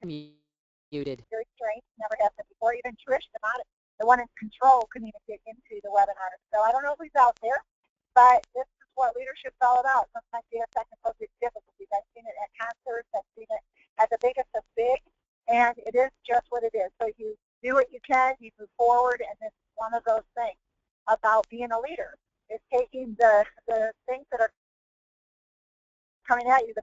Muted. very strange, never has been before. Even Trish, the one in control, couldn't even get into the webinar. So I don't know who's out there, but this is what leadership's all about. Sometimes we have technical difficulties. I've seen it at concerts. I've seen it at the biggest of big, and it is just what it is. So you do what you can, you move forward, and it's one of those things about being a leader. It's taking the things that are coming at you,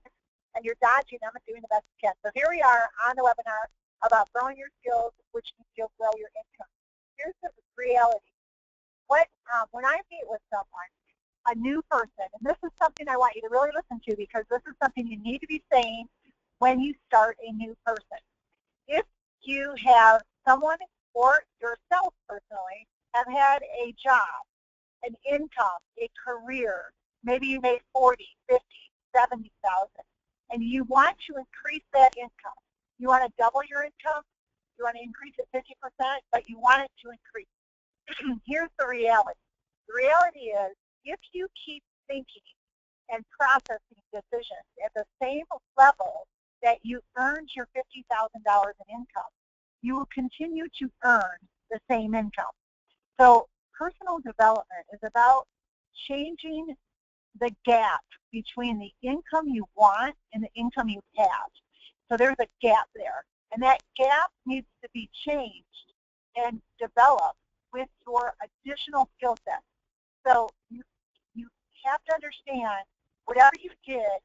and you're dodging them and doing the best you can. So here we are on the webinar about growing your skills, which means you'll grow your income. Here's the reality. When I meet with someone, a new person, and this is something I want you to really listen to because this is something you need to be saying when you start a new person. If you have someone or yourself personally have had a job, an income, a career, maybe you made 40, 50, 70,000, and you want to increase that income. You want to double your income, you want to increase it 50%, but you want it to increase. Here's the reality. The reality is, if you keep thinking and processing decisions at the same level that you earned your $50,000 in income, you will continue to earn the same income. So personal development is about changing the gap between the income you want and the income you have. So there's a gap there, and that gap needs to be changed and developed with your additional skill set. So you have to understand whatever you did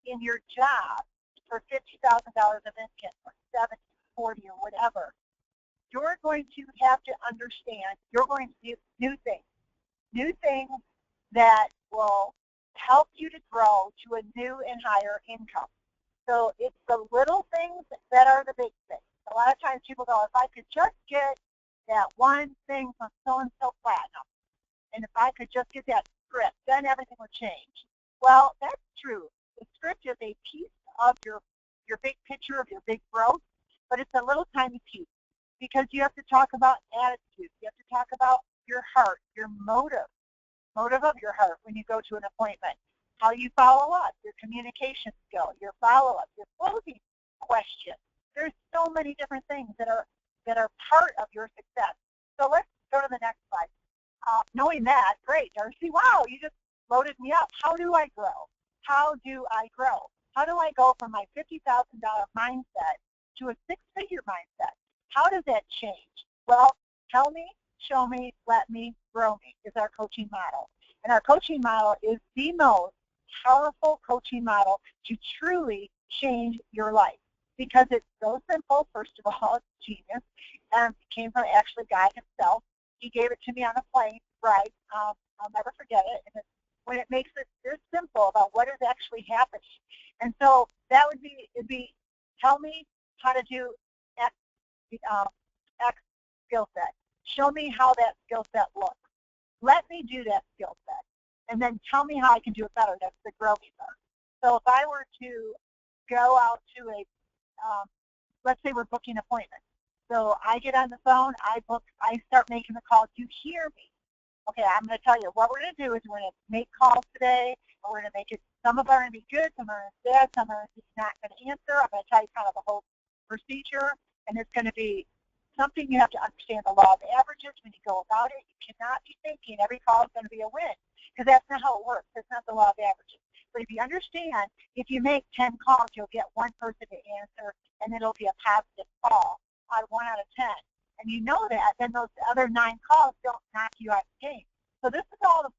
in your job for $50,000 of income or 70, 40, or whatever, you're going to have to understand you're going to do new things that will help you to grow to a new and higher income. So it's the little things that are the big things. A lot of times people go, if I could just get that one thing from so-and-so platinum, and if I could just get that script, then everything would change. Well, that's true. The script is a piece of your big picture of your big growth, but it's a little tiny piece because you have to talk about attitude. You have to talk about your heart, your motive of your heart when you go to an appointment, how you follow up, your communication skill, your follow-up, your closing question. There's so many different things that are part of your success. So let's go to the next slide. Knowing that, great, Darcy, wow, you just loaded me up. How do I grow? How do I grow? How do I go from my $50,000 mindset to a six-figure mindset? How does that change? Well, tell me, show me, let me, grow me is our coaching model. And our coaching model is the most powerful coaching model to truly change your life because it's so simple. First of all, it's genius. And it came from actually God himself. He gave it to me on a plane ride. I'll never forget it. And when it makes it this simple about what is actually happening. And so that would be, it'd be, tell me how to do X skill set. Show me how that skill set looks. Let me do that skill set. And then tell me how I can do it better. That's the grow me part. So if I were to go out to a, let's say we're booking appointments. So I get on the phone, I start making the call. You hear me. Okay, I'm going to tell you what we're going to do is we're going to make calls today. And we're going to make it, some of them are going to be good, some are going to be bad, some are not going to answer. I'm going to tell you kind of the whole procedure. And it's going to be something you have to understand the law of averages when you go about it. You cannot be thinking every call is going to be a win because that's not how it works. That's not the law of averages. But if you understand, if you make 10 calls, you'll get one person to answer, and it'll be a positive call out of 1 out of 10. And you know that, then those other 9 calls don't knock you out of the game. So this is all the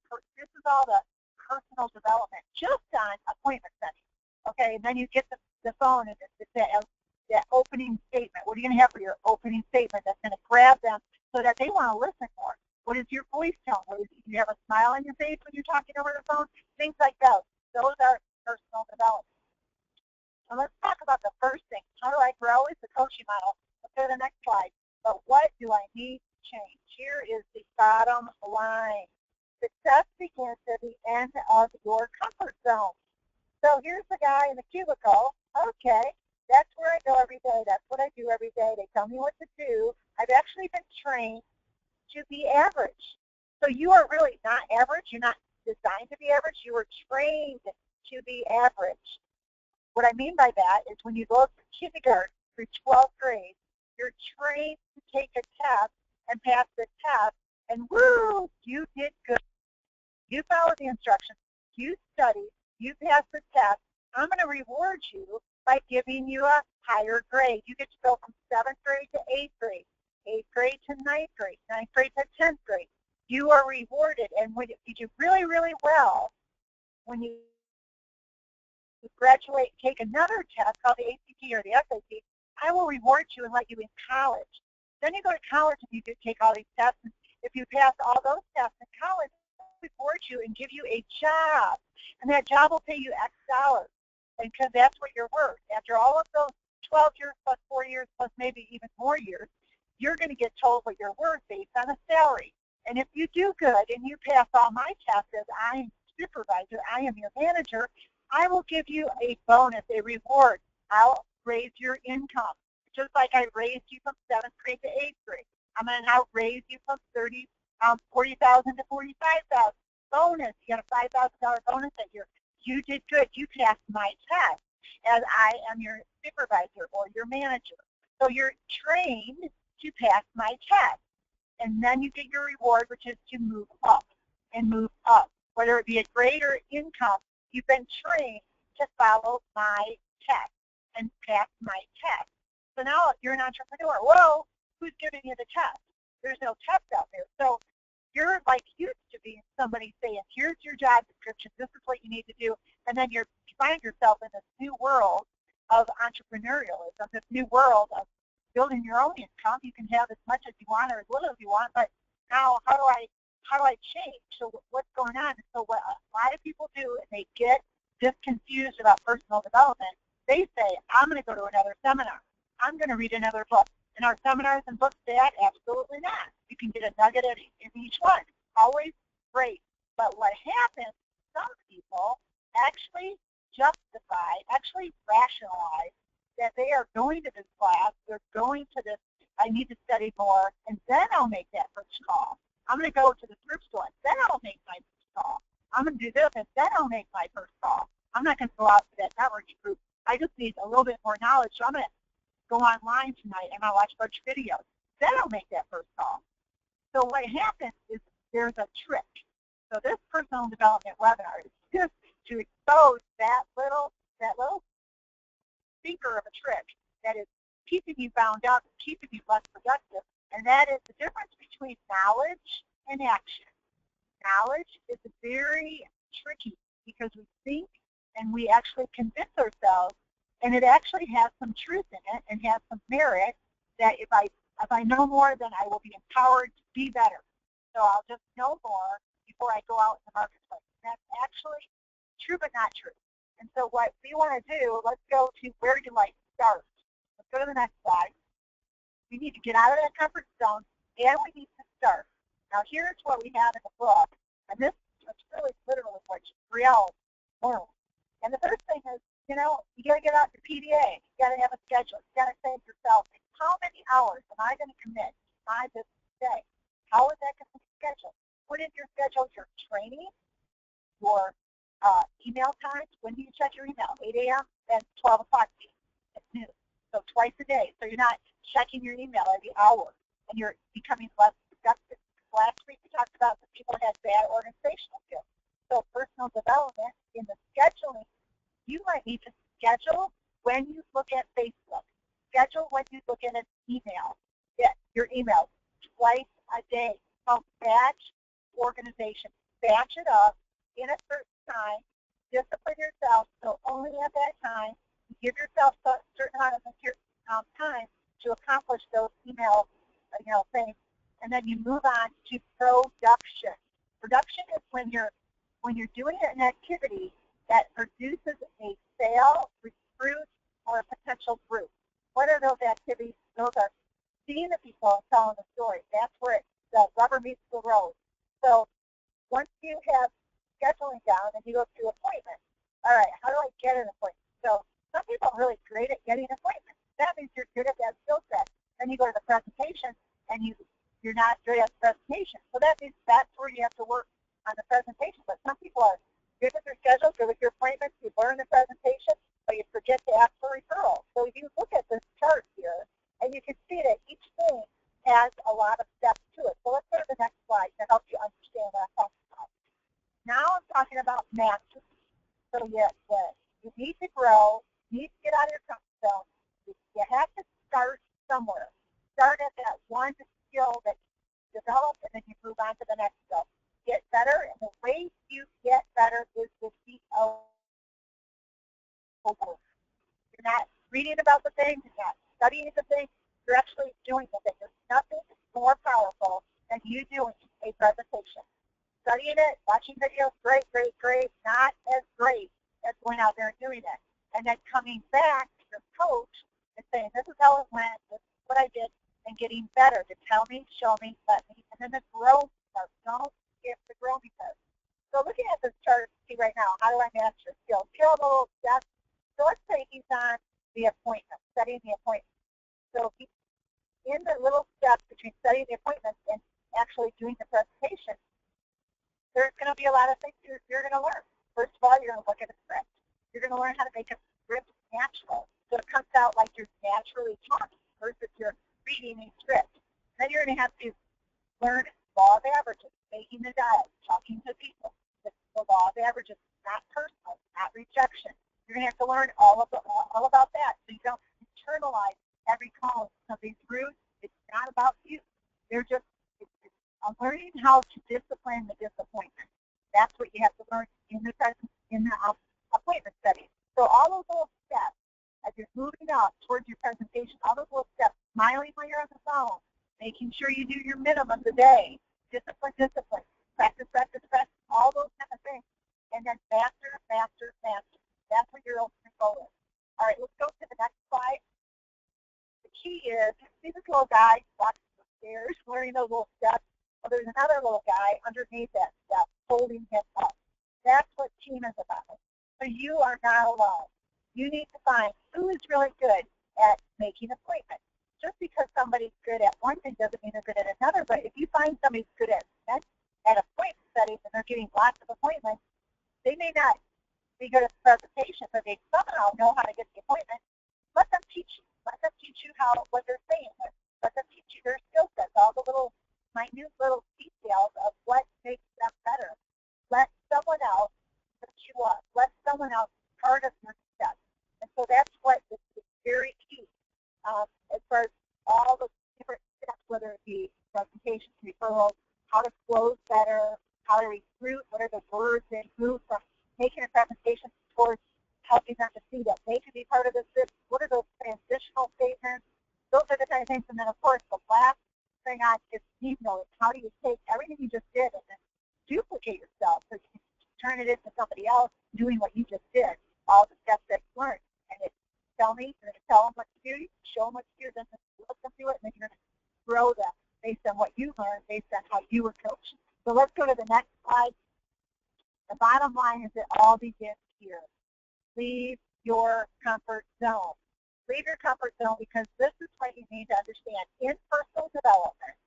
personal development just on appointment setting. Okay, and then you get the phone and it's that opening statement. What are you going to have for your opening statement that's going to grab them so that they want to listen more? What is your voice tone? Do you have a smile on your face when you're talking over the phone? Things like those. Those are personal development. So let's talk about the first thing. How do I grow? It's the coaching model. Let's go to the next slide. But what do I need to change? Here is the bottom line. Success begins at the end of your comfort zone. So here's the guy in the cubicle. Okay, that's where I go every day. That's what I do every day. They tell me what to do. I've actually been trained to be average. So you are really not average. You're not designed to be average. You were trained to be average. What I mean by that is when you go to kindergarten, through 12th grade. You're trained to take a test and pass the test, and woo, you did good. You followed the instructions. You studied. You passed the test. I'm going to reward you by giving you a higher grade. You get to go from 7th grade to 8th grade, 8th grade to 9th grade, 9th grade to 10th grade. You are rewarded, and when you do really, really well, when you graduate, take another test called the ACT or the SAT, I will reward you and let you in college. Then you go to college and you can take all these tests. And if you pass all those tests in college, I'll reward you and give you a job. And that job will pay you X dollars, because that's what you're worth. After all of those 12 years plus 4 years plus maybe even more years, you're going to get told what you're worth based on a salary. And if you do good and you pass all my tests as I am supervisor, I am your manager, I will give you a bonus, a reward. I'll raise your income. Just like I raised you from 7th grade to 8th grade. I'm going to now raise you from $40,000 to $45,000. Bonus. You got a $5,000 bonus that year. You did good. You passed my test as I am your supervisor or your manager. So you're trained to pass my test. And then you get your reward, which is to move up and move up. Whether it be a grade or income, you've been trained to follow my test and pass my test. So now you're an entrepreneur. Whoa, who's giving you the test? There's no test out there. So you're like used to being somebody saying, here's your job description, this is what you need to do, and then you find yourself in this new world of entrepreneurialism, this new world of building your own income. You can have as much as you want or as little as you want, but now how do I change? So what's going on? So what a lot of people do, and they get this confused about personal development, they say, I'm going to go to another seminar. I'm going to read another book. In our seminars and books, that absolutely not. You can get a nugget in each one. Always great. But what happens, some people actually justify, actually rationalize that they are going to this class, they're going to this, I need to study more, and then I'll make that first call. I'm going to go to the thrift store, and then I'll make my first call. I'm going to do this, and then I'll make my first call. I'm not going to go out to that networking group. I just need a little bit more knowledge, so I'm going to go online tonight and I'll watch a bunch of videos. Then I'll make that first call. So what happens is there's a trick. So this personal development webinar is just to expose that little thinker of a trick that is keeping you bound up, keeping you less productive, and that is the difference between knowledge and action. Knowledge is very tricky because we think and we actually convince ourselves, and it actually has some truth in it and has some merit, that if I know more, then I will be empowered to be better. So I'll just know more before I go out in the marketplace. That's actually true but not true. And so what we want to do, let's go to where do I start? Let's go to the next slide. We need to get out of that comfort zone, and we need to start. Now here's what we have in the book, and this is really literally what Brielle learned. And the first thing is, you got to get out your PDA. You got to have a schedule. You got to say to yourself, how many hours am I going to commit to my business today? How is that going to be scheduled? Put in your schedule your training, your email times. When do you check your email? 8 a.m. and 12 o'clock at noon. So twice a day. So you're not checking your email every hour, and you're becoming less productive. Last week we talked about the people that had bad organizational skills. So personal development in the scheduling, you might need to schedule when you look at Facebook. Schedule when you look at an email. Get your emails twice a day. Called batch organization. Batch it up in a certain time. Discipline yourself so only at that time. Give yourself a certain amount of time to accomplish those email things. And then you move on to production. Production is when you're doing an activity that produces a sale, recruit, or a potential group. What are those activities? Those are seeing the people and telling the story. That's where the rubber meets the road. So once you have scheduling down, and you go to appointments. All right, how do I get an appointment? So some people are really great at getting appointments. That means you're good at that skill set. Then you go to the presentation, and you're not good at the presentation. So that means that's where you have to work on the presentation. But some people are good with your schedule, good with your appointments, you learn the presentation, but you forget to ask for referrals. So if you look at this chart lot of steps to it. So let's go to the next slide to help you understand what I'm talking about. Now I'm talking about mastery. So you need to grow, you need to get out of your comfort zone. You have to start somewhere. Start at that one skill that you develop, and then you move on to the next skill. Get better, and the way you get better is with the You're not reading about the thing, you're not studying the thing, you're actually doing the thing. There's nothing more powerful than you doing a presentation. Studying it, watching videos, great, great, great, not as great as going out there and doing it. And then coming back to your coach and saying, this is how it went, this is what I did, and getting better to tell me, show me, let me, and then the growth part. Don't skip the growing part. So looking at this chart, see right now, how do I master skills? Here are the little steps. So let's say he's on the appointment, studying the appointment. So he's in the little steps between studying the appointments and actually doing the presentation. There's going to be a lot of things you're going to learn. First of all, you're going to look at a script. You're going to learn how to make a script natural. So it comes out like you're naturally talking versus you're reading a script. Then you're going to have to learn law of averages, making the diet, talking to people. The law of averages, not personal, not rejection. You're going to have to learn all about that so you don't internalize every call. Something's rude. It's not about you. They're just learning how to discipline the disappointment. That's what you have to learn in the appointment setting. So all those little steps, as you're moving up towards your presentation, all those little steps, smiling while you're on the phone, making sure you do your minimum a day, discipline, practice, all those kind of things. And then faster. That's what your ultimate goal is. All right, let's go to the next slide. The key is, see this little guy walking upstairs, learning those little steps. Well, there's another little guy underneath that step holding him up. That's what team is about. So you are not alone. You need to find who is really good at making appointments. Just because somebody's good at one thing doesn't mean they're good at another, but if you find somebody's good at appointment settings and they're getting lots of appointments, they may not be good at the presentation, but they somehow know how to get the appointment. Let them teach you. Let them teach you what they're saying. Let them teach you their skill sets, all the minute little details of what makes them better. Let someone else lift you up. Let someone else be part of your success. And so that's what is very key as far as all the different steps, whether it be presentations, referrals, how to close better, how to recruit, what are the words that move from making a presentation towards helping them to see that they can be part of this group. What are those transitional statements? Those are the kind of things. And then, of course, the last thing on is how do you take everything you just did and then duplicate yourself so you can turn it into somebody else doing what you just did, all the steps that you learned. And it's you're going to tell them what to do, you show them what to do, then let them do it, and then you're going to grow them based on what you learned, based on how you were coached. So let's go to the next slide. The bottom line is it all begins here. Leave your comfort zone. Leave your comfort zone, because this is what you need to understand. In personal development,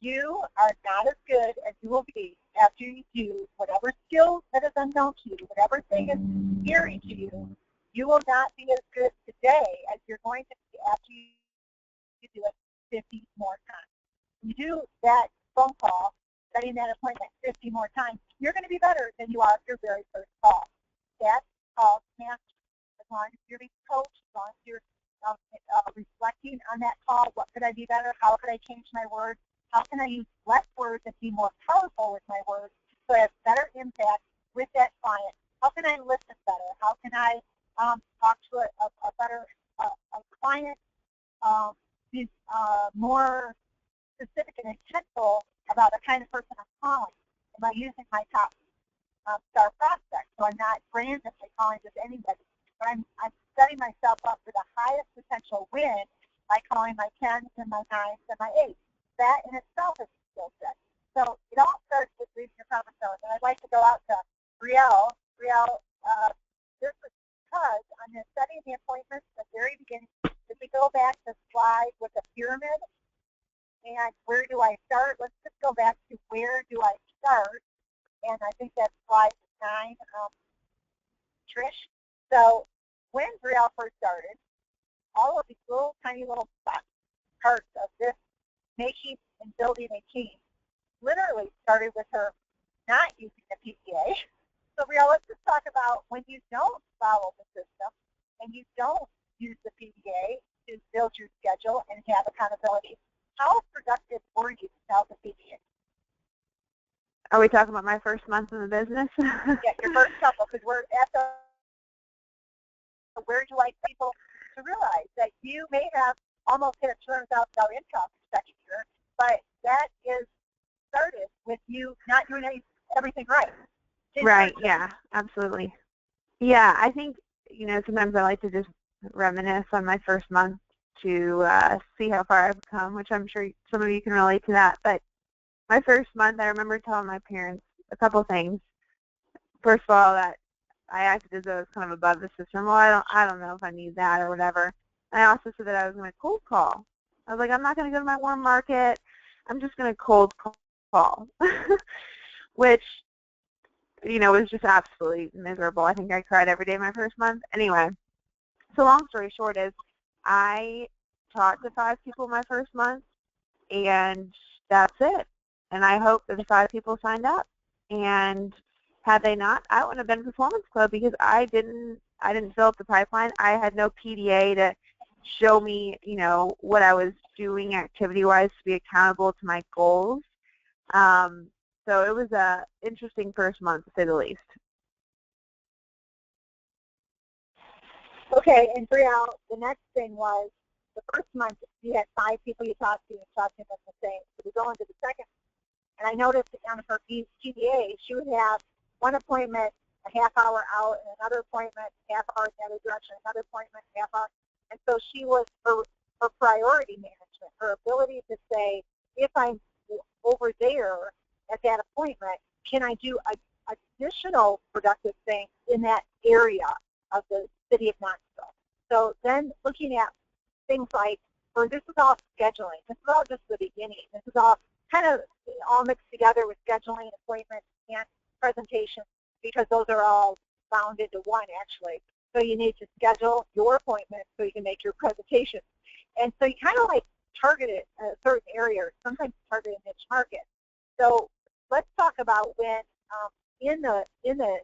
you are not as good as you will be after you do whatever skill that is unknown to you, whatever thing is scary to you. You will not be as good today as you're going to be after you do it 50 more times. You do that phone call, setting that appointment 50 more times, you're going to be better than you are at your very first call. That's called mastery. As long as you're being coached, as long as you're reflecting on that call, what could I be better? How could I change my words? How can I use less words and be more powerful with my words so I have better impact with that client? How can I listen better? How can I talk to a better client, be more specific and intentful about the kind of person I'm calling? Am I using my top star prospects? So I'm not randomly calling just anybody, but I'm setting myself up for the highest potential win by calling my 10s and my 9s and my 8s. That in itself is a skill set. So it all starts with leaving your comfort zone. And I'd like to go out to Brielle. Brielle, this is because on the setting the appointments at the very beginning, if we go back to the slide with the pyramid, and where do I start? Let's just go back to where do I start? And I think that's slide 9, Trish. So when Brielle first started, all of these little tiny little parts of this making and building a team literally started with her not using the PDA. So, Brielle, let's just talk about when you don't follow the system and you don't use the PDA to build your schedule and have accountability. How productive were you without the PDA? Are we talking about my first month in the business? Yeah, your first couple, because we're at the where you like people to realize that you may have almost hit $200,000 income second year, but that is started with you not doing everything right. Right, yeah, absolutely. Yeah, I think, sometimes I like to just reminisce on my first month to see how far I've come, which I'm sure some of you can relate to that. But my first month, I remember telling my parents a couple things. First of all, that I acted as though I was kind of above the system. Well, I don't know if I need that or whatever. And I also said that I was going to cold call. I was like, I'm not going to go to my warm market. I'm just going to cold call, which, was just absolutely miserable. I think I cried every day my first month. Anyway, so long story short is I talked to 5 people my first month, and that's it. And I hope that the 5 people signed up. And had they not, I wouldn't have been Performance Club because I didn't fill up the pipeline. I had no PDA to show me, what I was doing activity-wise to be accountable to my goals. So it was a interesting first month, to say the least. Okay, and Brielle, the next thing was the first month you had 5 people you talked to and talked to them the same. So we go into the second, and I noticed on her PDA she would have one appointment a half hour out and another appointment half hour in the other direction, another appointment half hour. And so she was her priority management, her ability to say, if I'm over there at that appointment, can I do additional productive things in that area of the city of Knoxville? So then looking at things like, this is all scheduling. This is all just the beginning. This is all kind of all mixed together with scheduling, appointments, and presentations, because those are all bound into one, actually. So you need to schedule your appointment so you can make your presentation. And so you kind of like target it in a certain area, or sometimes target a niche market. So let's talk about when in the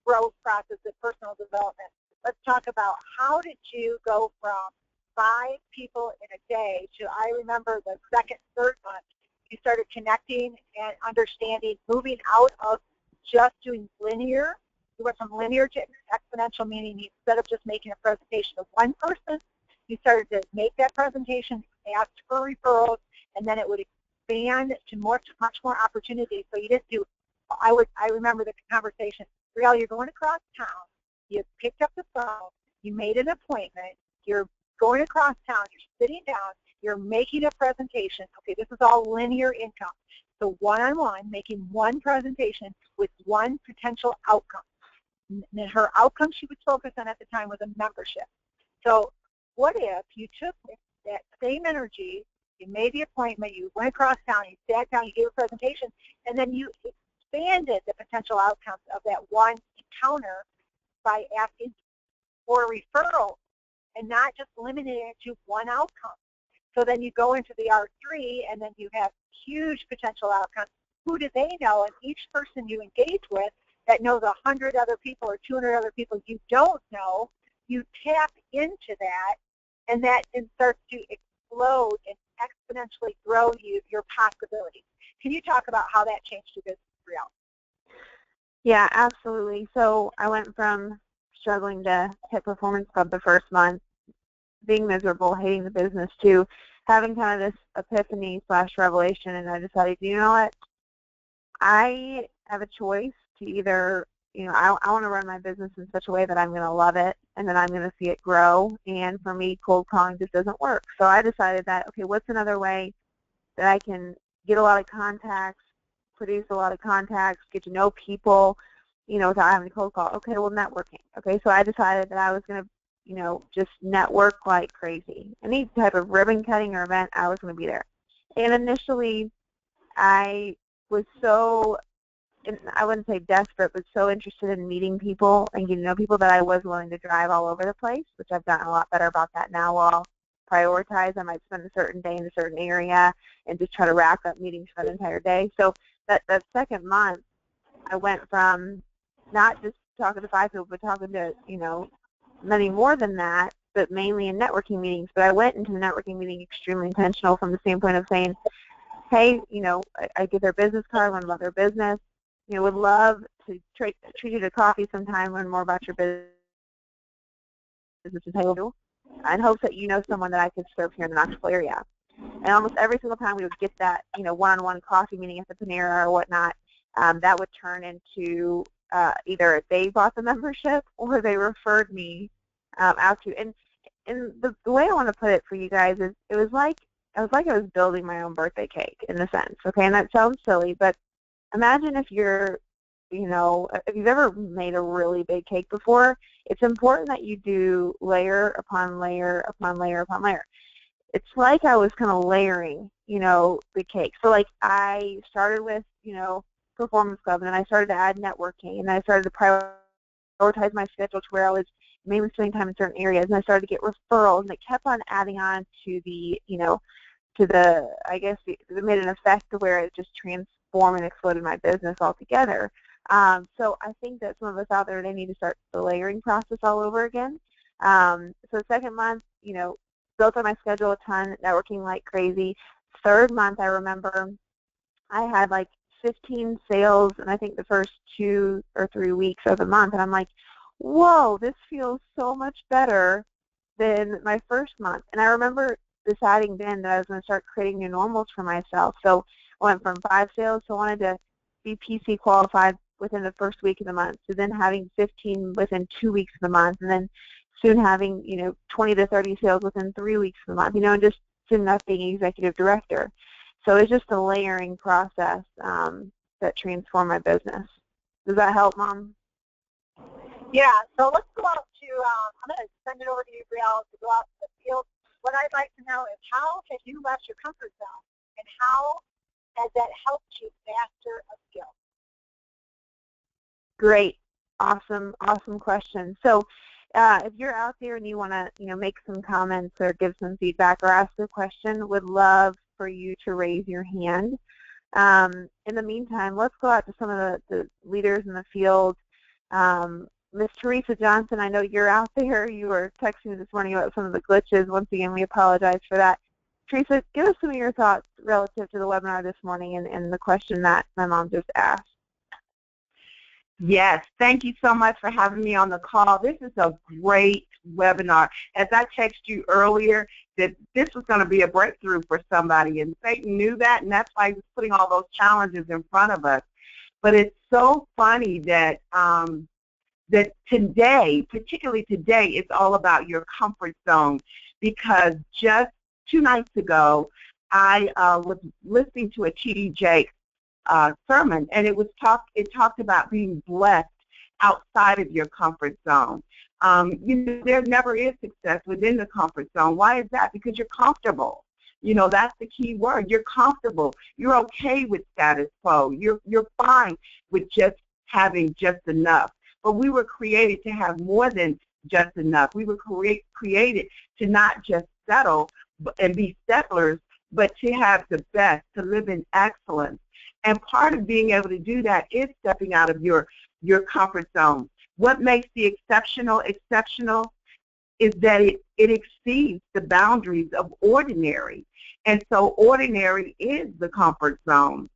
growth process of personal development, let's talk about how did you go from 5 people in a day to, I remember the second, third month, you started connecting and understanding, moving out of just doing linear. You went from linear to exponential, meaning instead of just making a presentation to one person, you started to make that presentation, ask for referrals, and then it would expand to much more opportunities. So you didn't do, I remember the conversation, Brielle, you're going across town, you picked up the phone, you made an appointment, you're going across town, you're sitting down, you're making a presentation. Okay, this is all linear income. So one-on-one, making one presentation with one potential outcome. And her outcome she was focused on at the time was a membership. So what if you took that same energy, you made the appointment, you went across town, you sat down, you gave a presentation, and then you expanded the potential outcomes of that one encounter by asking for a referral and not just limiting it to one outcome. So then you go into the R3 and then you have huge potential outcomes. Who do they know? And each person you engage with that knows 100 other people or 200 other people you don't know, you tap into that, and that then starts to explode and exponentially grow your possibilities. Can you talk about how that changed your business, Brielle? Yeah, absolutely. So I went from struggling to hit Performance Club the first month, being miserable, hating the business, to having kind of this epiphany/revelation, and I decided, you know what, I have a choice to either, I want to run my business in such a way that I'm going to love it and that I'm going to see it grow, and for me, cold calling just doesn't work. So I decided that, okay, what's another way that I can get a lot of contacts, produce a lot of contacts, get to know people, without having to cold call? Okay, well, networking. Okay, so I decided that I was going to, just network like crazy. Any type of ribbon cutting or event, I was going to be there. And initially, I was so, I wouldn't say desperate, but so interested in meeting people and getting to know people that I was willing to drive all over the place, which I've gotten a lot better about that now while prioritize. I might spend a certain day in a certain area and just try to rack up meetings for the entire day. So that second month, I went from not just talking to 5 people, but talking to, many more than that, but mainly in networking meetings. But I went into the networking meeting extremely intentional from the standpoint of saying, hey, I get their business card, learn about their business, would love to treat you to coffee sometime, learn more about your business and how you do, in hopes that you know someone that I could serve here in the Knoxville area. And almost every single time we would get that, one-on-one coffee meeting at the Panera or whatnot, that would turn into either they bought the membership or they referred me out to. And the way I want to put it for you guys is it was like I was building my own birthday cake in a sense, okay? And that sounds silly, but imagine if you're, if you've ever made a really big cake before, it's important that you do layer upon layer upon layer upon layer. It's like I was kind of layering, the cake. So like I started with, Performance Club, and then I started to add networking, and then I started to prioritize my schedule to where I was mainly spending time in certain areas, and I started to get referrals, and it kept on adding on to the, I guess it made an effect to where it just transformed and exploded my business altogether. So I think that some of us out there, they need to start the layering process all over again. So the second month, built on my schedule a ton, networking like crazy. Third month, I remember I had like 15 sales, and I think the first 2 or 3 weeks of the month, and I'm like, whoa, this feels so much better than my first month. And I remember deciding then that I was going to start creating new normals for myself. So I went from 5 sales, so I wanted to be PC qualified within the first week of the month, to then having 15 within 2 weeks of the month, and then soon having 20 to 30 sales within 3 weeks of the month, and just soon enough being executive director. So it's just a layering process that transformed my business. Does that help, Mom? Yeah, so let's go out to, I'm going to send it over to you, Brielle, to go out to the field. What I'd like to know is, how have you left your comfort zone, and how has that helped you master a skill? Great. Awesome question. So if you're out there and you want to make some comments or give some feedback or ask a question, would love for you to raise your hand. In the meantime, let's go out to some of the leaders in the field. Ms. Teresa Johnson, I know you're out there. You were texting me this morning about some of the glitches. Once again, we apologize for that. Teresa, give us some of your thoughts relative to the webinar this morning and the question that my mom just asked. Yes, thank you so much for having me on the call. This is a great webinar. As I texted you earlier, that this was going to be a breakthrough for somebody, and Satan knew that, and that's why he was putting all those challenges in front of us. But it's so funny that that today, particularly today, it's all about your comfort zone, because just 2 nights ago, I was listening to a T.D. Jakes sermon, and it talked about being blessed outside of your comfort zone. There never is success within the comfort zone. Why is that? Because you're comfortable. That's the key word. You're comfortable. You're okay with status quo. You're fine with just having just enough. But we were created to have more than just enough. We were created to not just settle and be settlers, but to have the best, to live in excellence. And part of being able to do that is stepping out of your comfort zone. What makes the exceptional is that it exceeds the boundaries of ordinary. And so ordinary is the comfort zone.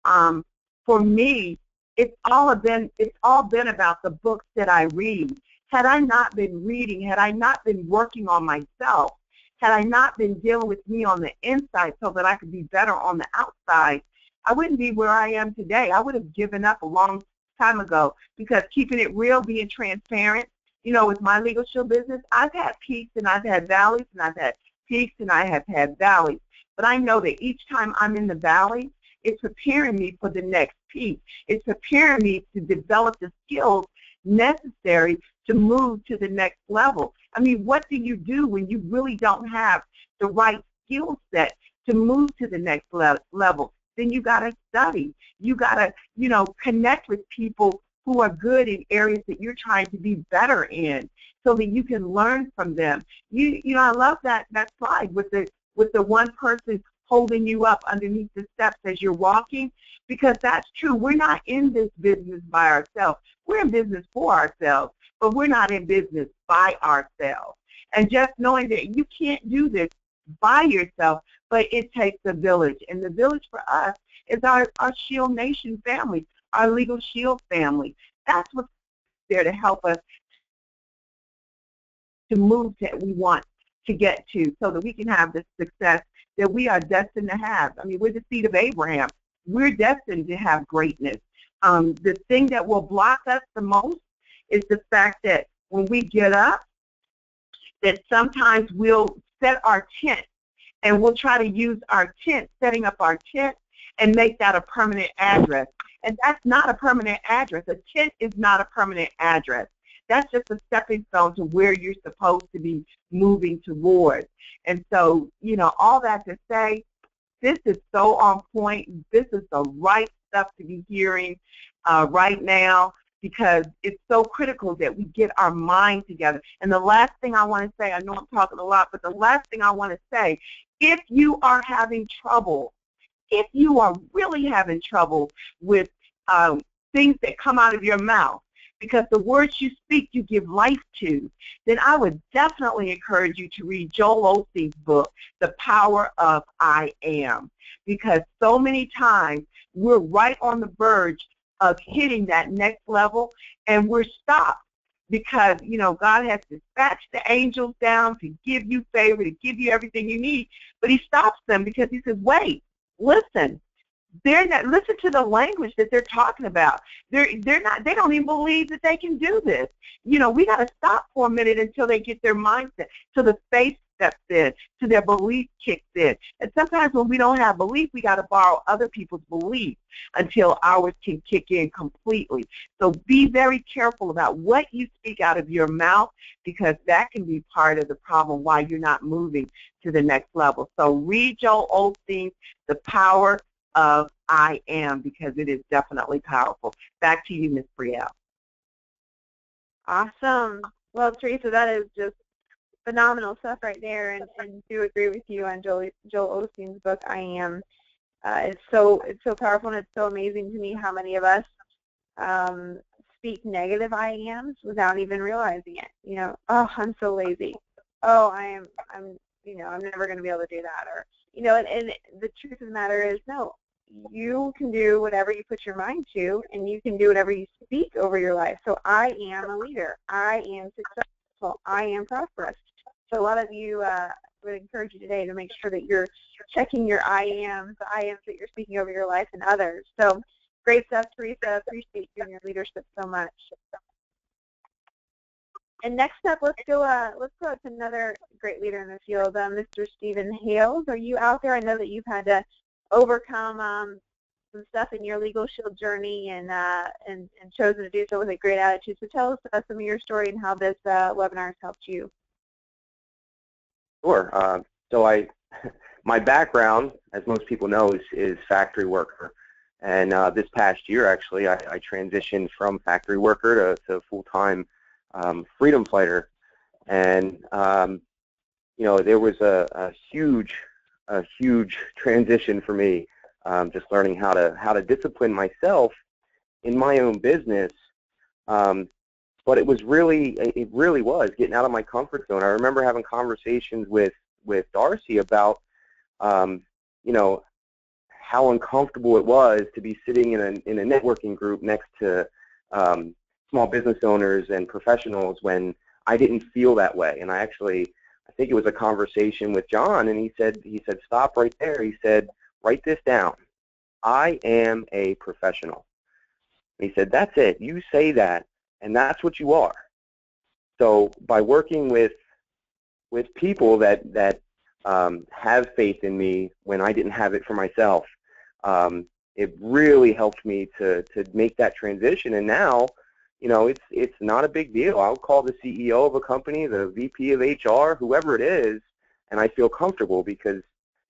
For me, it's all been about the books that I read. Had I not been reading, had I not been working on myself, had I not been dealing with me on the inside so that I could be better on the outside, I wouldn't be where I am today. I would have given up a long time ago, because keeping it real, being transparent, with my Legal Shield business, I've had peaks and I've had valleys, and I've had peaks and I have had valleys. But I know that each time I'm in the valley, it's preparing me for the next peak. It's preparing me to develop the skills necessary to move to the next level. I mean, what do you do when you really don't have the right skill set to move to the next level? Then you got to study. You got to, connect with people who are good in areas that you're trying to be better in so that you can learn from them. You know, I love that slide with the one person holding you up underneath the steps as you're walking, because that's true. We're not in this business by ourselves. We're in business for ourselves, but we're not in business by ourselves. And just knowing that you can't do this by yourself, but it takes a village. And the village for us is our ShieldNation family, our Legal Shield family. That's what's there to help us to move that we want to get to so that we can have the success that we are destined to have. I mean, we're the seed of Abraham. We're destined to have greatness. The thing that will block us the most is the fact that when we get up, that sometimes we'll set our tent and we'll try to use our tent, setting up our tent, and make that a permanent address. And that's not a permanent address. A tent is not a permanent address. That's just a stepping stone to where you're supposed to be moving towards. And so, you know, all that to say, this is so on point. This is the right stuff to be hearing right now, because it's so critical that we get our mind together. And the last thing I want to say, I know I'm talking a lot, but the last thing I want to say, if you are having trouble, if you are really having trouble with things that come out of your mouth, because the words you speak you give life to, then I would definitely encourage you to read Joel Osteen's book, The Power of I Am, because so many times we're right on the verge of hitting that next level, and we're stopped because, you know, God has dispatched the angels down to give you favor, to give you everything you need, but he stops them because he says, wait, listen. They're not, listen to the language that they're talking about. They don't even believe that they can do this. You know, we got to stop for a minute until they get their mindset, till the faith steps in, till their belief kicks in. And sometimes when we don't have belief, we got to borrow other people's belief until ours can kick in completely. So be very careful about what you speak out of your mouth, because that can be part of the problem why you're not moving to the next level. So read Joel Osteen's The Power of I Am, because it is definitely powerful. Back to you, Ms. Brielle. Awesome. Well, Teresa, that is just phenomenal stuff right there, and do agree with you on Joel Osteen's book, I Am. It's so powerful, and it's so amazing to me how many of us speak negative I Ams without even realizing it. You know, oh, I'm so lazy. Oh, I'm never going to be able to do that. Or, you know, and the truth of the matter is, no, you can do whatever you put your mind to, and you can do whatever you speak over your life. So I am a leader. I am successful. I am prosperous. So a lot of you would encourage you today to make sure that you're checking your I Ams, the I Ams that you're speaking over your life and others. So great stuff, Teresa. Appreciate you and your leadership so much. And next up, let's go to another great leader in the field, Mr. Stephen Hales. Are you out there? I know that you've had to overcome some stuff in your legal shield journey and chosen to do so with a great attitude. So tell us some of your story and how this webinar has helped you. Sure. So my background, as most people know, is factory worker. And this past year, actually, I transitioned from factory worker to full-time freedom fighter. And, you know, there was a huge transition for me, just learning how to discipline myself in my own business. But it really was getting out of my comfort zone. I remember having conversations with Darcy about, you know, how uncomfortable it was to be sitting in a networking group next to small business owners and professionals when I didn't feel that way. And I think it was a conversation with John, and he said, stop right there. He said, write this down. I am a professional. And he said, that's it. You say that, and that's what you are. So by working with people that have faith in me when I didn't have it for myself, it really helped me to make that transition. And now, you know, it's not a big deal. I'll call the CEO of a company, the VP of HR, whoever it is, and I feel comfortable because,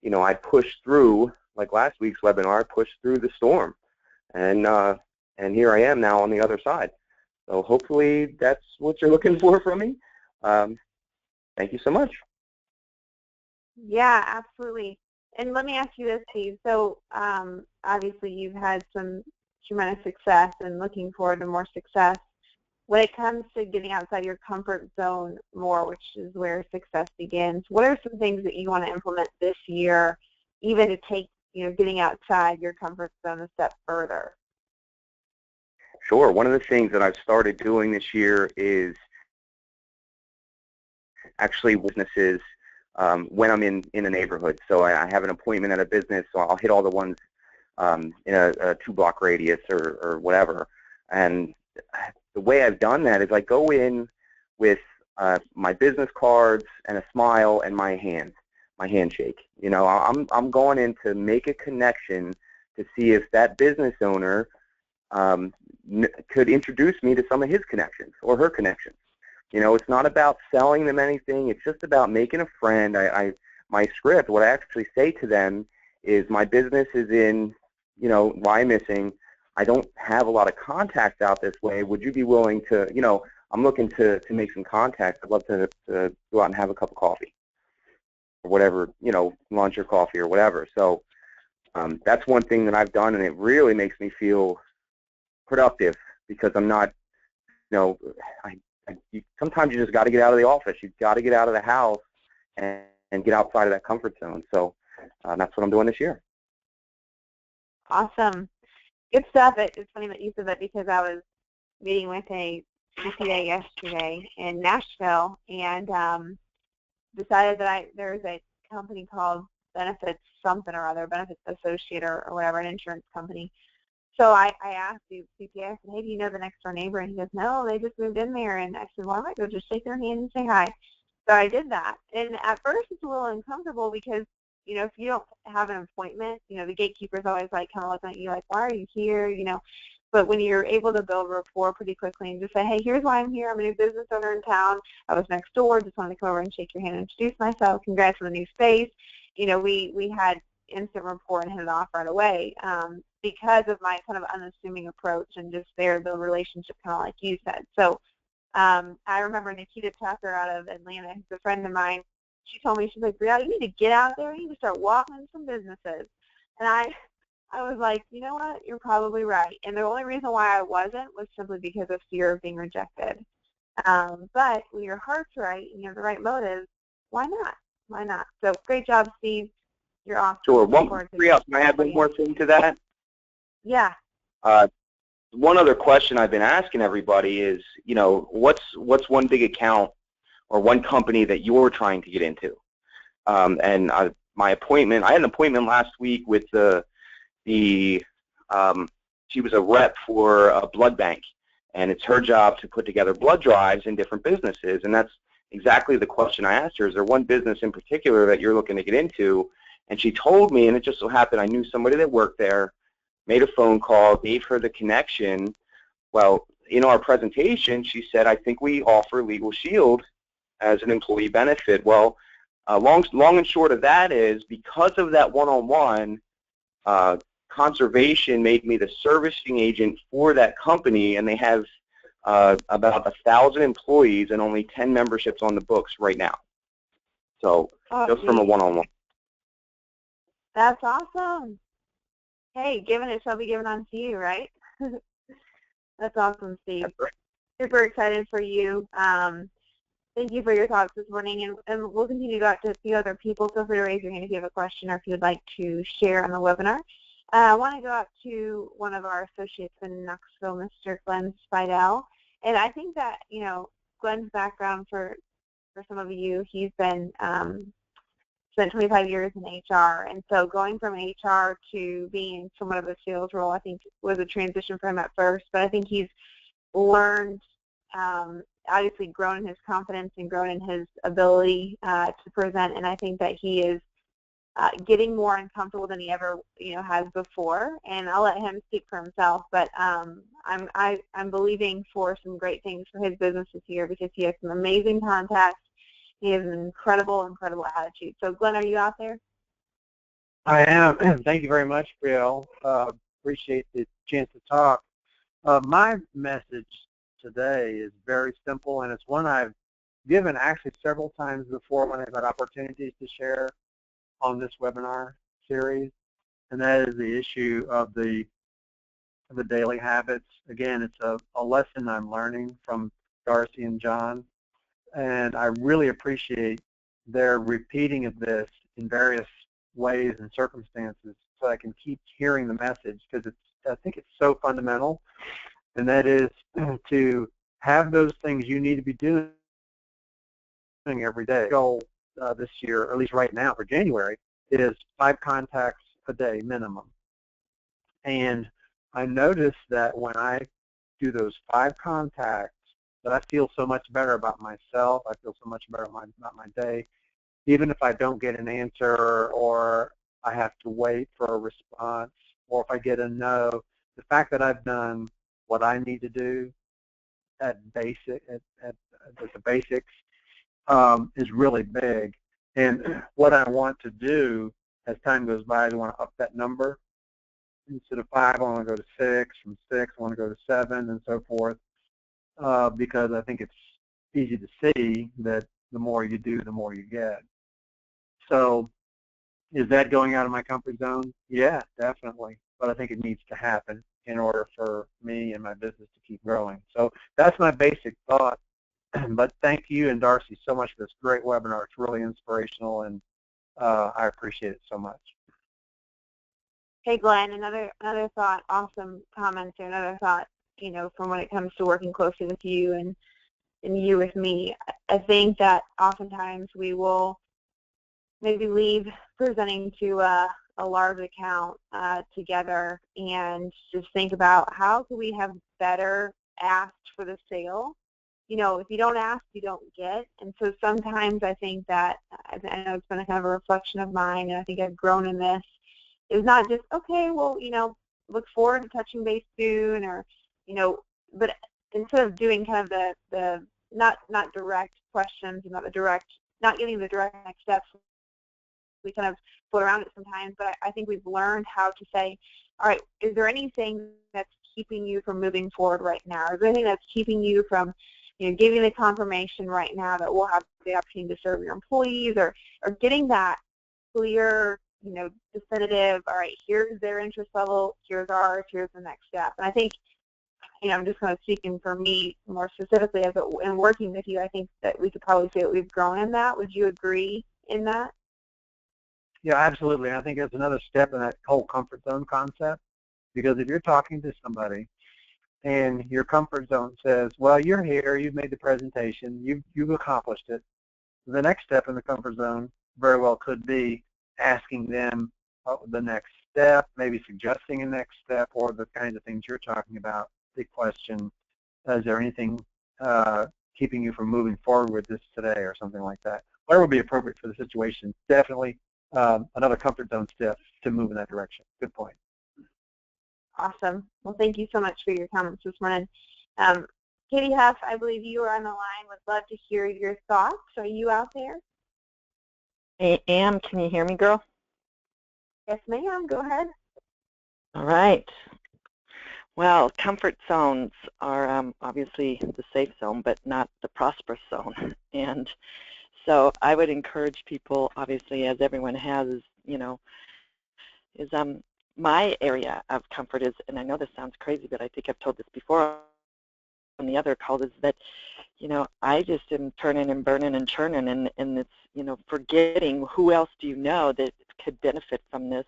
you know, I pushed through, like last week's webinar, I pushed through the storm. And and here I am now on the other side. So hopefully that's what you're looking for from me. Thank you so much. Yeah, absolutely. And let me ask you this, Steve. So obviously you've had some tremendous success and looking forward to more success. When it comes to getting outside your comfort zone more, which is where success begins, what are some things that you want to implement this year, even to take, getting outside your comfort zone a step further? Sure. One of the things that I've started doing this year is actually businesses when I'm in a neighborhood. So I have an appointment at a business, so I'll hit all the ones in a 2-block radius or whatever. And the way I've done that is I go in with my business cards and a smile and my handshake. I'm going in to make a connection to see if that business owner could introduce me to some of his connections or her connections. It's not about selling them anything. It's just about making a friend. My script, what I actually say to them is, my business is in, Wyomissing. I don't have a lot of contacts out this way. Would you be willing to, I'm looking to make some contacts. I'd love to go out and have a cup of coffee or whatever, lunch or coffee or whatever. So that's one thing that I've done, and it really makes me feel productive, because I'm not, sometimes you just got to get out of the office. You've got to get out of the house and get outside of that comfort zone. So that's what I'm doing this year. Awesome. Good stuff. It's funny that you said that, because I was meeting with a CPA yesterday in Nashville, and decided that there's a company called Benefits something or other, Benefits Associate or whatever, an insurance company. So I asked the CPA, I said, hey, do you know the next door neighbor? And he goes, no, they just moved in there. And I said, well, I might go just shake their hand and say hi. So I did that. And at first it's a little uncomfortable, because, if you don't have an appointment, the gatekeeper's always kind of looking at you like, why are you here? But when you're able to build rapport pretty quickly and just say, hey, here's why I'm here. I'm a new business owner in town. I was next door. Just wanted to come over and shake your hand and introduce myself. Congrats on the new space. We had instant rapport and hit it off right away because of my kind of unassuming approach and just the relationship, kind of like you said. So I remember Nikita Tucker out of Atlanta, who's a friend of mine. She told me, she's like, Brielle, you need to get out there. You need to start walking in some businesses. And I was like, you know what, you're probably right. And the only reason why I wasn't was simply because of fear of being rejected. But when your heart's right and you have the right motives, why not? Why not? So great job, Steve. You're awesome. Sure. Brielle, can I add one more thing to that? Yeah. One other question I've been asking everybody is, what's one big account or one company that you're trying to get into? My appointment, I had an appointment last week with she was a rep for a blood bank, and it's her job to put together blood drives in different businesses, and that's exactly the question I asked her. Is there one business in particular that you're looking to get into? And she told me, and it just so happened I knew somebody that worked there, made a phone call, gave her the connection. Well, in our presentation, she said, I think we offer Legal Shield as an employee benefit. Well, long and short of that is, because of that one-on-one, Conservation made me the servicing agent for that company, and they have about 1,000 employees and only 10 memberships on the books right now. So just from a one-on-one. That's awesome. Hey, given it shall be given unto you, right? That's awesome, Steve. That's right. Super excited for you. Thank you for your thoughts this morning, and we'll continue to go out to a few other people. Feel free to raise your hand if you have a question or if you would like to share on the webinar. I want to go out to one of our associates in Knoxville, Mr. Glenn Spidell. And I think that, Glenn's background, for some of you, he's been spent 25 years in HR. And so going from HR to being somewhat of a sales role, I think, was a transition for him at first. But I think he's learned, obviously grown in his confidence and grown in his ability to present. And I think that he is getting more uncomfortable than he ever, has before. And I'll let him speak for himself. But I'm believing for some great things for his business this year, because he has some amazing contacts. He has an incredible, incredible attitude. So, Glenn, are you out there? I am. Thank you very much, Brielle. Appreciate the chance to talk. My message today is very simple, and it's one I've given actually several times before when I've had opportunities to share on this webinar series, and that is the issue of the daily habits. Again, it's a lesson I'm learning from Darcy and John, and I really appreciate their repeating of this in various ways and circumstances so I can keep hearing the message, because I think it's so fundamental, and that is to have those things you need to be doing every day. Goal this year, or at least right now for January, is 5 contacts a day minimum. And I notice that when I do those 5 contacts, that I feel so much better about myself. I feel so much better about my day. Even if I don't get an answer, or I have to wait for a response, or if I get a no, the fact that I've done what I need to do at the basics is really big. And what I want to do as time goes by is I want to up that number. Instead of 5, I want to go to 6. From 6, I want to go to 7, and so forth, because I think it's easy to see that the more you do, the more you get. So is that going out of my comfort zone? Yeah, definitely. But I think it needs to happen in order for me and my business to keep growing. So that's my basic thought. But thank you and Darcy so much for this great webinar. It's really inspirational, and I appreciate it so much. Hey, Glenn, another thought, awesome comments, or another thought, from when it comes to working closely with you and you with me. I think that oftentimes we will maybe leave presenting to a large account together and just think about how can we have better asked for the sale. If you don't ask, you don't get. And so sometimes I think that, I know it's been a kind of a reflection of mine, and I think I've grown in this, is not just, okay, well, look forward to touching base soon, or, but instead of doing kind of the not direct questions, and not getting the direct next steps, we kind of float around it sometimes, but I think we've learned how to say, all right, is there anything that's keeping you from moving forward right now? Is there anything that's keeping you from giving the confirmation right now that we'll have the opportunity to serve your employees, or getting that clear, definitive, all right, here's their interest level, here's ours, here's the next step. And I think, I'm just kind of speaking for me more specifically in working with you, I think that we could probably say that we've grown in that. Would you agree in that? Yeah, absolutely. And I think that's another step in that whole comfort zone concept, because if you're talking to somebody and your comfort zone says, well, you're here, you've made the presentation, you've accomplished it, the next step in the comfort zone very well could be asking them the next step, maybe suggesting a next step, or the kinds of things you're talking about. The question, is there anything keeping you from moving forward with this today, or something like that? Whatever would be appropriate for the situation. Definitely another comfort zone step to move in that direction. Good point. Awesome. Well, thank you so much for your comments this morning. Katie Huff, I believe you are on the line. Would love to hear your thoughts. Are you out there? I am. Can you hear me, girl? Yes, ma'am. Go ahead. All right. Well, comfort zones are obviously the safe zone, but not the prosperous zone. And so I would encourage people, obviously, as everyone has, my area of comfort is, and I know this sounds crazy, but I think I've told this before on the other call, is that, I just am turning and burning and churning, and it's, forgetting who else do you know that could benefit from this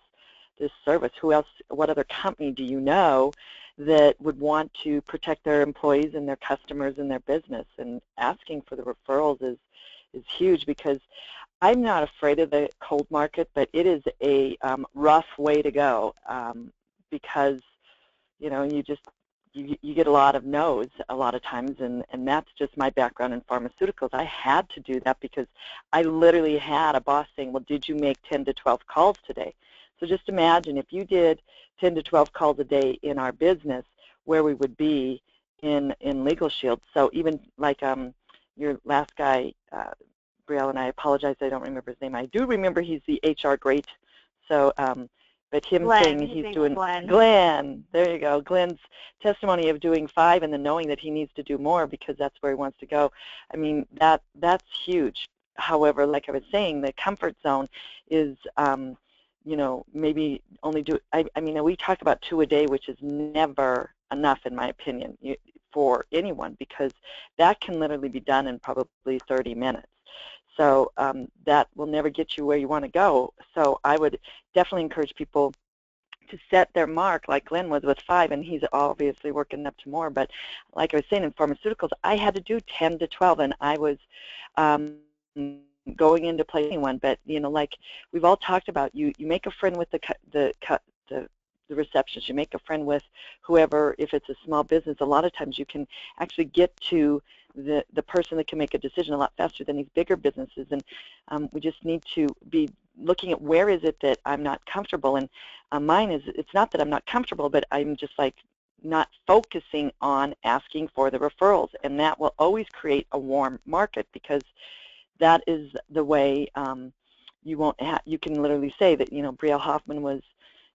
service? Who else, what other company do you know that would want to protect their employees and their customers and their business? And asking for the referrals is huge, because I'm not afraid of the cold market, but it is a rough way to go, because you get a lot of no's a lot of times, and that's just my background in pharmaceuticals. I had to do that because I literally had a boss saying, well, did you make 10 to 12 calls today? So just imagine if you did 10 to 12 calls a day in our business, where we would be in Legal Shield. So even like your last guy, Brielle, and I apologize, I don't remember his name. I do remember he's the HR great. So, But him Glenn, saying his he's name's doing, Glenn. Glenn, there you go, Glenn's testimony of doing 5 and then knowing that he needs to do more because that's where he wants to go. I mean, that's huge. However, like I was saying, the comfort zone is, you know, maybe only do, I mean, we talk about 2 a day, which is never enough in my opinion for anyone, because that can literally be done in probably 30 minutes. So that will never get you where you want to go. So I would definitely encourage people to set their mark like Glenn was with 5, and he's obviously working up to more. But like I was saying, in pharmaceuticals, I had to do 10 to 12, and I was going into placing one. But, you know, like we've all talked about, you make a friend with the receptionist, you make a friend with whoever. If it's a small business, a lot of times you can actually get to the person that can make a decision a lot faster than these bigger businesses. And we just need to be looking at where is it that I'm not comfortable. And mine is, it's not that I'm not comfortable, but I'm just like not focusing on asking for the referrals. And that will always create a warm market, because that is the way you won't have, you can literally say that, you know, Brielle Hoffman was,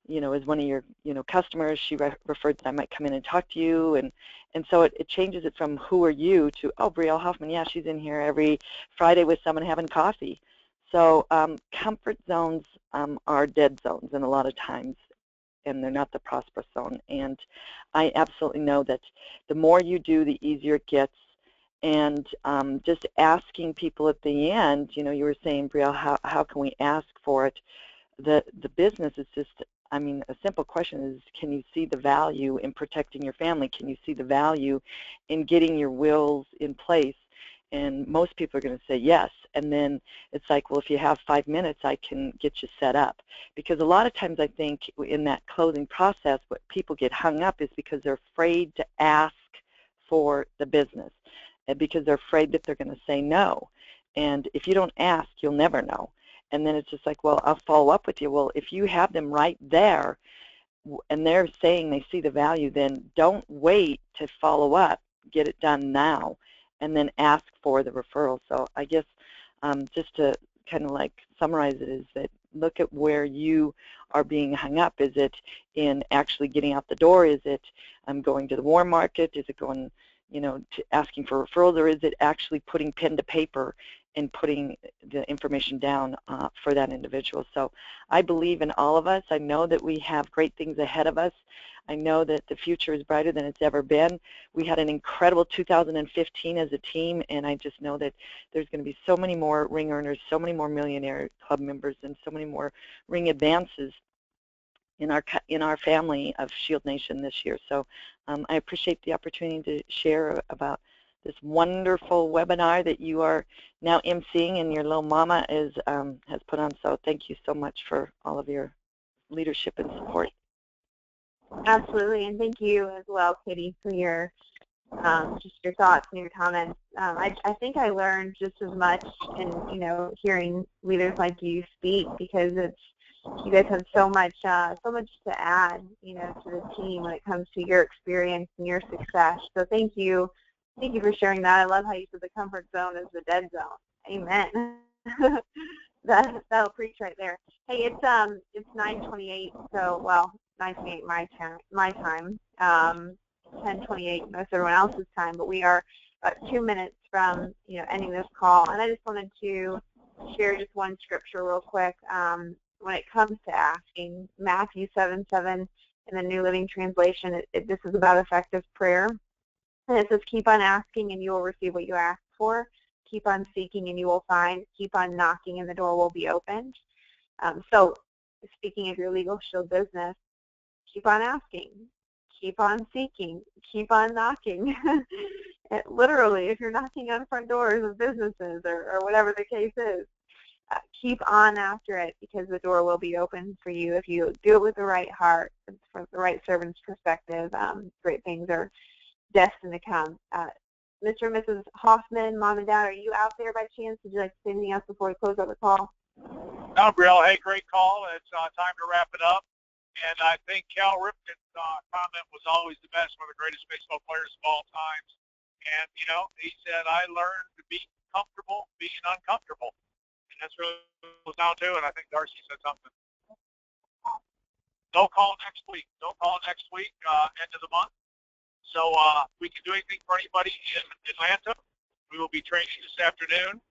you know, is one of your, you know, customers. She referred that I might come in and talk to you, and so it changes it from who are you to, oh, Brielle Hoffman, yeah, she's in here every Friday with someone having coffee. So comfort zones are dead zones, and a lot of times, and they're not the prosperous zone. And I absolutely know that the more you do, the easier it gets. And just asking people at the end, you know, you were saying, Brielle, how can we ask for it? The business is just, I mean, a simple question is, can you see the value in protecting your family? Can you see the value in getting your wills in place? And most people are going to say yes. And then it's like, well, if you have 5 minutes, I can get you set up. Because a lot of times I think in that closing process, what people get hung up is because they're afraid to ask for the business, and because they're afraid that they're going to say no. And if you don't ask, you'll never know. And then it's just like, well, I'll follow up with you. Well, if you have them right there and they're saying they see the value, then don't wait to follow up. Get it done now, and then ask for the referral. So I guess just to kind of like summarize it is that look at where you are being hung up. Is it in actually getting out the door? Is it going to the warm market? Is it going, you know, to asking for referrals, or is it actually putting pen to paper and putting the information down for that individual? So I believe in all of us. I know that we have great things ahead of us. I know that the future is brighter than it's ever been. We had an incredible 2015 as a team, and I just know that there's going to be so many more ring earners, so many more millionaire club members, and so many more ring advances in our family of ShieldNation this year. So I appreciate the opportunity to share about this wonderful webinar that you are now emceeing and your little mama is has put on. So thank you so much for all of your leadership and support. Absolutely, and thank you as well, Katie, for your just your thoughts and your comments. I think I learned just as much in, you know, hearing leaders like you speak, because you guys have so much to add, you know, to the team when it comes to your experience and your success. So thank you for sharing that. I love how you said the comfort zone is the dead zone. Amen. That'll preach right there. Hey, it's 9:28, so well, 9:28 my time, 10:28 most everyone else's time, but we are about 2 minutes from, you know, ending this call, and I just wanted to share just one scripture real quick. When it comes to asking, Matthew 7:7 in the New Living Translation, this is about effective prayer. And it says, keep on asking and you will receive what you ask for. Keep on seeking and you will find. Keep on knocking and the door will be opened. So speaking of your Legal Shield business, keep on asking. Keep on seeking. Keep on knocking. Literally, if you're knocking on front doors of businesses or whatever the case is, keep on after it, because the door will be open for you if you do it with the right heart, from the right servant's perspective. Great things are destined to come. Mr. and Mrs. Hoffman, Mom and Dad, are you out there by chance? Would you like to say anything else before we close out the call? No, Brielle, hey, great call. It's time to wrap it up. And I think Cal Ripken's comment was always the best, one of the greatest baseball players of all times. And, you know, he said, I learned to be comfortable being uncomfortable. And that's really what it was down to, and I think Darcy said something. no call next week. No call next week, end of the month. So we can do anything for anybody in Atlanta. We will be training this afternoon.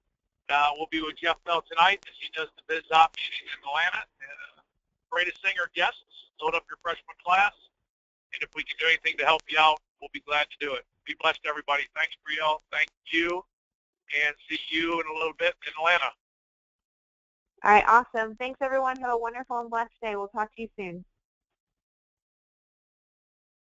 We'll be with Jeff Bell tonight as he does the Biz Op meeting in Atlanta. Greatest singer guests, load up your freshman class. And if we can do anything to help you out, we'll be glad to do it. Be blessed, everybody. Thanks, Brielle. Thank you. And see you in a little bit in Atlanta. All right, awesome. Thanks, everyone. Have a wonderful and blessed day. We'll talk to you soon.